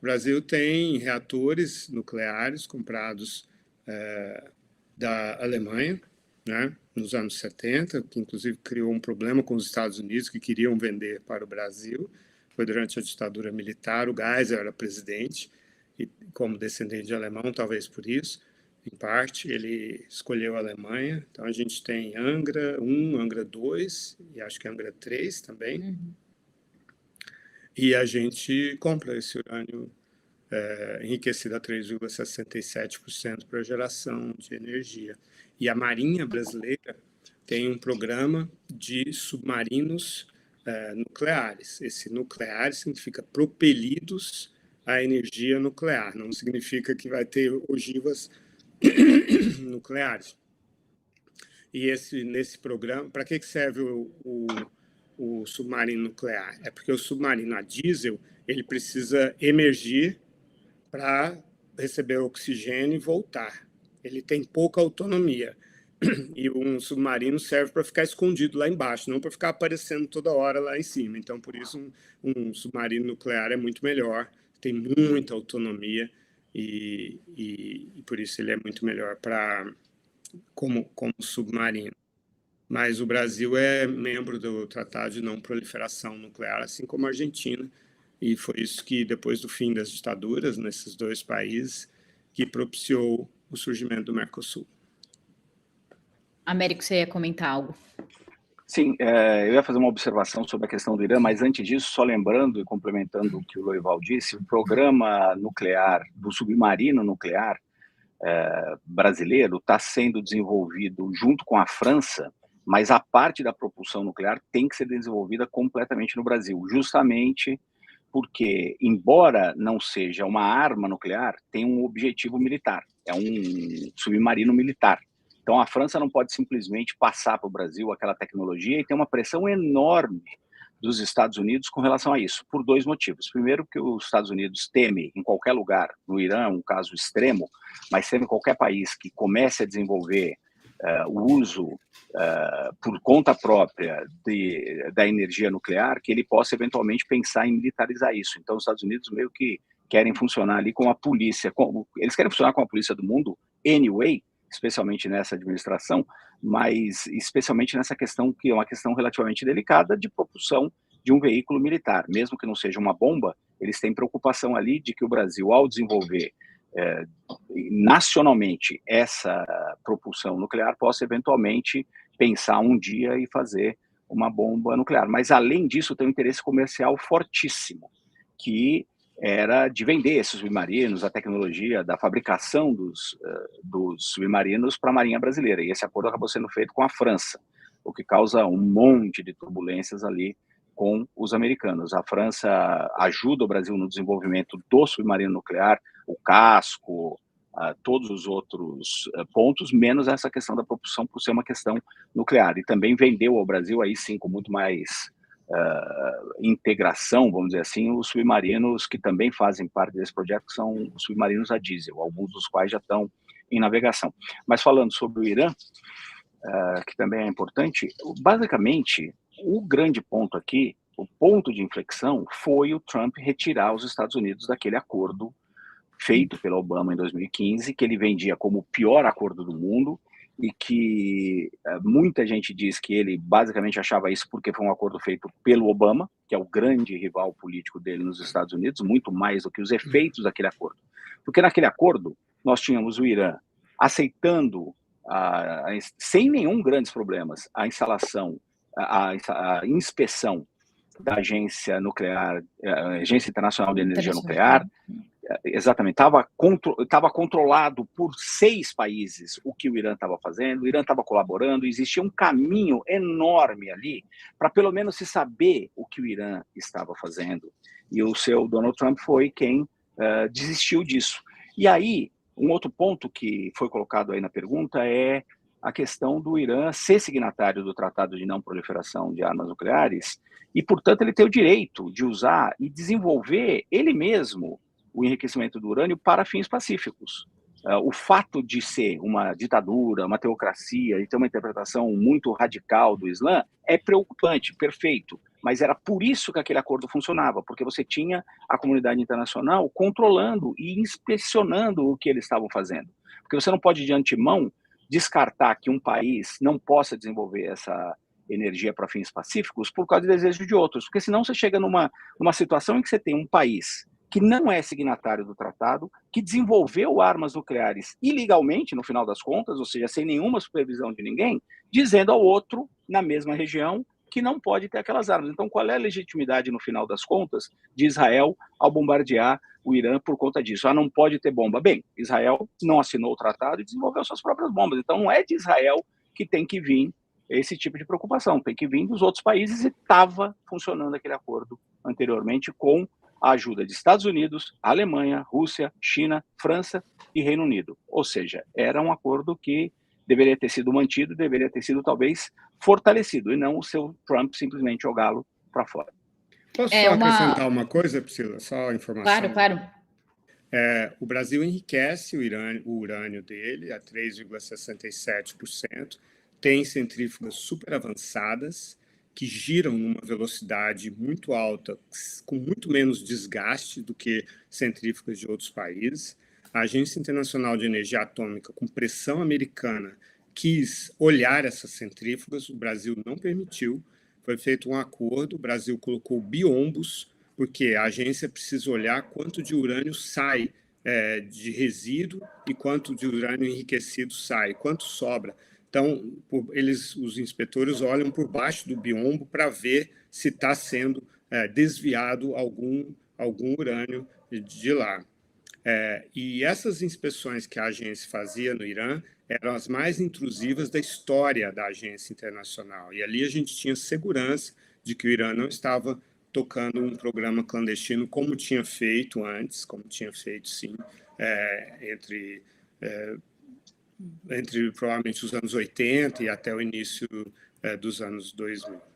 Brasil tem reatores nucleares comprados da Alemanha, né, nos anos 70, que inclusive criou um problema com os Estados Unidos, que queriam vender para o Brasil. Foi durante a ditadura militar, o Geisel era presidente, e como descendente de alemão, talvez por isso, em parte, ele escolheu a Alemanha. Então, a gente tem Angra 1, Angra 2, e acho que Angra 3 também. E a gente compra esse urânio enriquecido a 3,67% para geração de energia. E a Marinha Brasileira tem um programa de submarinos nucleares. Esse nuclear significa propelidos à energia nuclear, não significa que vai ter ogivas nucleares. E nesse programa, para que serve o submarino nuclear? É porque o submarino a diesel ele precisa emergir para receber oxigênio e voltar. Ele tem pouca autonomia. E um submarino serve para ficar escondido lá embaixo, não para ficar aparecendo toda hora lá em cima. Então, por isso, um submarino nuclear é muito melhor, tem muita autonomia e por isso ele é muito melhor como submarino. Mas o Brasil é membro do Tratado de Não Proliferação Nuclear, assim como a Argentina, e foi isso que, depois do fim das ditaduras nesses dois países, que propiciou o surgimento do Mercosul. Américo, você ia comentar algo? Sim, eu ia fazer uma observação sobre a questão do Irã, mas antes disso, só lembrando e complementando o que o Loival disse, o programa nuclear, do submarino nuclear brasileiro está sendo desenvolvido junto com a França, mas a parte da propulsão nuclear tem que ser desenvolvida completamente no Brasil, justamente porque, embora não seja uma arma nuclear, tem um objetivo militar, é um submarino militar. Então, a França não pode simplesmente passar para o Brasil aquela tecnologia e tem uma pressão enorme dos Estados Unidos com relação a isso, por dois motivos. Primeiro, que os Estados Unidos temem, em qualquer lugar, no Irã é um caso extremo, mas teme qualquer país que comece a desenvolver o uso por conta própria da energia nuclear, que ele possa eventualmente pensar em militarizar isso. Então, os Estados Unidos meio que querem funcionar ali com a polícia, eles querem funcionar com a polícia do mundo, anyway, especialmente nessa administração, mas especialmente nessa questão, que é uma questão relativamente delicada, de propulsão de um veículo militar. Mesmo que não seja uma bomba, eles têm preocupação ali de que o Brasil, ao desenvolver nacionalmente essa propulsão nuclear, possa eventualmente pensar um dia e fazer uma bomba nuclear. Mas, além disso, tem um interesse comercial fortíssimo, que era de vender esses submarinos, a tecnologia da fabricação dos submarinos para a Marinha Brasileira. E esse acordo acabou sendo feito com a França, o que causa um monte de turbulências ali com os americanos. A França ajuda o Brasil no desenvolvimento do submarino nuclear, o casco, todos os outros pontos, menos essa questão da propulsão por ser uma questão nuclear. E também vendeu ao Brasil, aí sim, com muito mais integração, vamos dizer assim, os submarinos que também fazem parte desse projeto, que são os submarinos a diesel, alguns dos quais já estão em navegação. Mas falando sobre o Irã, que também é importante, basicamente, o grande ponto aqui, o ponto de inflexão, foi o Trump retirar os Estados Unidos daquele acordo feito pelo Obama em 2015, que ele vendia como o pior acordo do mundo, e que muita gente diz que ele basicamente achava isso porque foi um acordo feito pelo Obama, que é o grande rival político dele nos Estados Unidos, muito mais do que os efeitos daquele acordo. Porque naquele acordo, nós tínhamos o Irã aceitando, sem nenhum grandes problemas, a instalação, a inspeção da Agência Nuclear, Agência Internacional de Energia Nuclear. Exatamente, estava controlado por 6 países o que o Irã estava fazendo, o Irã estava colaborando, existia um caminho enorme ali para pelo menos se saber o que o Irã estava fazendo. E o seu Donald Trump foi quem desistiu disso. E aí, um outro ponto que foi colocado aí na pergunta é a questão do Irã ser signatário do Tratado de Não Proliferação de Armas Nucleares e, portanto, ele tem o direito de usar e desenvolver ele mesmo o enriquecimento do urânio para fins pacíficos. O fato de ser uma ditadura, uma teocracia e ter uma interpretação muito radical do Islã é preocupante, perfeito, mas era por isso que aquele acordo funcionava, porque você tinha a comunidade internacional controlando e inspecionando o que eles estavam fazendo. Porque você não pode, de antemão, descartar que um país não possa desenvolver essa energia para fins pacíficos por causa do desejo de outros, porque senão você chega numa situação em que você tem um país que não é signatário do tratado, que desenvolveu armas nucleares ilegalmente, no final das contas, ou seja, sem nenhuma supervisão de ninguém, dizendo ao outro, na mesma região, que não pode ter aquelas armas. Então, qual é a legitimidade, no final das contas, de Israel ao bombardear o Irã por conta disso? Não pode ter bomba. Bem, Israel não assinou o tratado e desenvolveu suas próprias bombas. Então, não é de Israel que tem que vir esse tipo de preocupação, tem que vir dos outros países, e estava funcionando aquele acordo anteriormente com a ajuda de Estados Unidos, Alemanha, Rússia, China, França e Reino Unido. Ou seja, era um acordo que deveria ter sido mantido, deveria ter sido talvez fortalecido, e não o seu Trump simplesmente jogá-lo para fora. Posso só acrescentar uma coisa, Priscila? Só a informação. Claro. O Brasil enriquece o urânio dele a 3,67%, tem centrífugas super avançadas, que giram numa velocidade muito alta, com muito menos desgaste do que centrífugas de outros países. A Agência Internacional de Energia Atômica, com pressão americana, quis olhar essas centrífugas, o Brasil não permitiu. Foi feito um acordo, o Brasil colocou biombos, porque a agência precisa olhar quanto de urânio sai de resíduo e quanto de urânio enriquecido sai, quanto sobra. Então, os inspetores olham por baixo do biombo para ver se está sendo desviado algum urânio de lá. E essas inspeções que a agência fazia no Irã eram as mais intrusivas da história da agência internacional. E ali a gente tinha segurança de que o Irã não estava tocando um programa clandestino como tinha feito antes, como tinha feito, sim, entre provavelmente os anos 80 e até o início dos anos 2000.